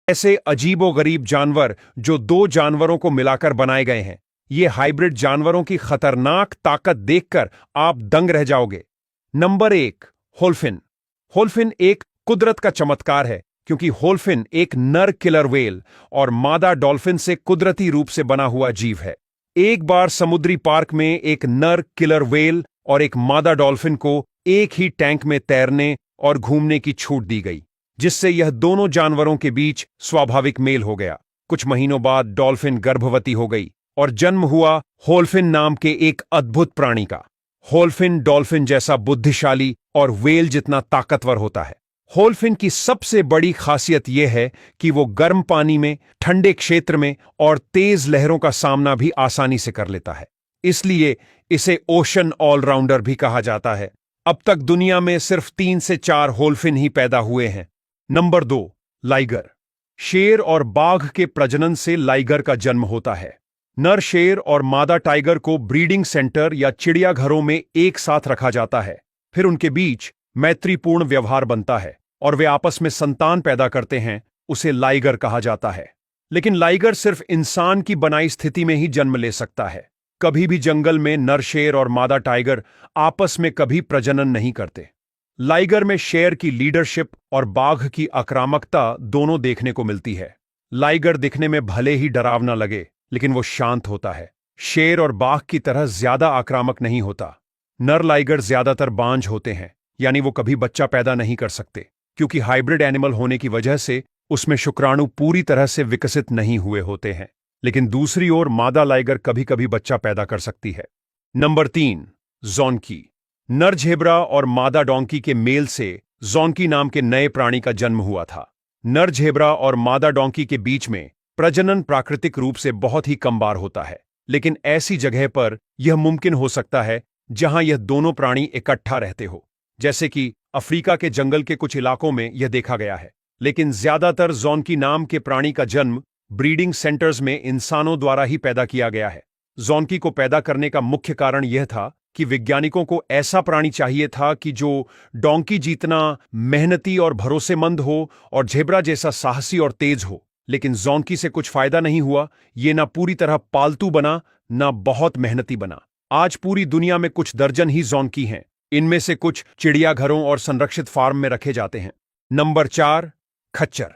ऐसे अजीबोगरीब जानवर जो दो जानवरों को मिलाकर बनाए गए हैं। ये हाइब्रिड जानवरों की खतरनाक ताकत देखकर आप दंग रह जाओगे। नंबर 1, होल्फिन। होल्फिन एक कुदरत का चमत्कार है, क्योंकि होल्फिन एक नर किलर व्हेल और मादा डॉल्फिन से कुदरती रूप से बना हुआ जीव है। एक बार समुद्री पार्क में एक नर किलर व्हेल और एक मादा डॉल्फिन को एक ही टैंक में तैरने और घूमने की छूट दी गई, जिससे यह दोनों जानवरों के बीच स्वाभाविक मेल हो गया। कुछ महीनों बाद डॉल्फिन गर्भवती हो गई और जन्म हुआ होल्फिन नाम के एक अद्भुत प्राणी का। होल्फिन डॉल्फिन जैसा बुद्धिशाली और व्हेल जितना ताकतवर होता है। होल्फिन की सबसे बड़ी खासियत यह है कि वो गर्म पानी में, ठंडे क्षेत्र में और तेज लहरों का सामना भी आसानी से कर लेता है। इसलिए इसे ओशन ऑलराउंडर भी कहा जाता है। अब तक दुनिया में सिर्फ 3 से 4 होल्फिन ही पैदा हुए हैं। Number 2, liger. शेर और बाघ के प्रजनन से लाइगर का जन्म होता है। नर शेर और मादा टाइगर को ब्रीडिंग सेंटर या चिड़ियाघरों में एक साथ रखा जाता है। फिर उनके बीच मैत्रीपूर्ण व्यवहार बनता है और वे आपस में संतान पैदा करते हैं। उसे लाइगर कहा जाता है। लेकिन लाइगर सिर्फ इंसान की बनाई स्थिति में ही जन्म ले सकता है। कभी भी जंगल में नर शेर और मादा टाइगर आपस में कभी प्रजनन नहीं करते। लाइगर में शेर की लीडरशिप और बाघ की आक्रामकता दोनों देखने को मिलती है। लाइगर दिखने में भले ही डरावना लगे, लेकिन वो शांत होता है। शेर और बाघ की तरह ज्यादा आक्रामक नहीं होता। नर लाइगर ज्यादातर बांझ होते हैं, यानी वो कभी बच्चा पैदा नहीं कर सकते, क्योंकि हाइब्रिड एनिमल होने की वजह से उसमें शुक्राणु पूरी तरह से विकसित नहीं हुए होते हैं। लेकिन दूसरी ओर मादा लाइगर कभी कभी बच्चा पैदा कर सकती है। नंबर 3, ज़ॉन्की। नर झेब्रा और मादा डोंकी के मेल से ज़ॉन्की नाम के नए प्राणी का जन्म हुआ था। नर झेब्रा और मादा डोंकी के बीच में प्रजनन प्राकृतिक रूप से बहुत ही कम बार होता है, लेकिन ऐसी जगह पर यह मुमकिन हो सकता है जहां यह दोनों प्राणी इकट्ठा रहते हो, जैसे कि अफ्रीका के जंगल के कुछ इलाकों में यह देखा गया है। लेकिन ज्यादातर ज़ॉन्की नाम के प्राणी का जन्म ब्रीडिंग सेंटर्स में इंसानों द्वारा ही पैदा किया गया है। ज़ॉन्की को पैदा करने का मुख्य कारण यह था कि वैज्ञानिकों को ऐसा प्राणी चाहिए था कि जो डोंकी जितना मेहनती और भरोसेमंद हो और झेब्रा जैसा साहसी और तेज हो। लेकिन ज़ॉन्की से कुछ फायदा नहीं हुआ। ये ना पूरी तरह पालतू बना, ना बहुत मेहनती बना। आज पूरी दुनिया में कुछ दर्जन ही ज़ॉन्की हैं। इनमें से कुछ चिड़ियाघरों और संरक्षित फार्म में रखे जाते हैं। नंबर 4, खच्चर।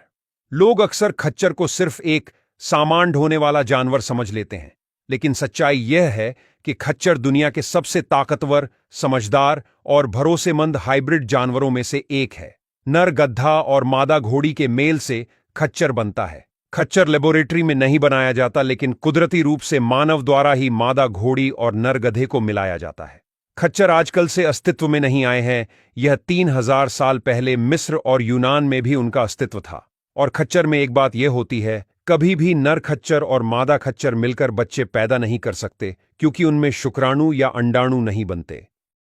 लोग अक्सर खच्चर को सिर्फ एक सामान ढोने वाला जानवर समझ लेते हैं, लेकिन सच्चाई यह है कि खच्चर दुनिया के सबसे ताकतवर, समझदार और भरोसेमंद हाइब्रिड जानवरों में से एक है। नर गधा और मादा घोड़ी के मेल से खच्चर बनता है। खच्चर लेबोरेटरी में नहीं बनाया जाता, लेकिन कुदरती रूप से मानव द्वारा ही मादा घोड़ी और नर गधे को मिलाया जाता है। खच्चर आजकल से अस्तित्व में नहीं आए हैं। यह 3000 साल पहले मिस्र और यूनान में भी उनका अस्तित्व था। और खच्चर में एक बात यह होती है, कभी भी नर खच्चर और मादा खच्चर मिलकर बच्चे पैदा नहीं कर सकते, क्योंकि उनमें शुक्राणु या अंडाणु नहीं बनते।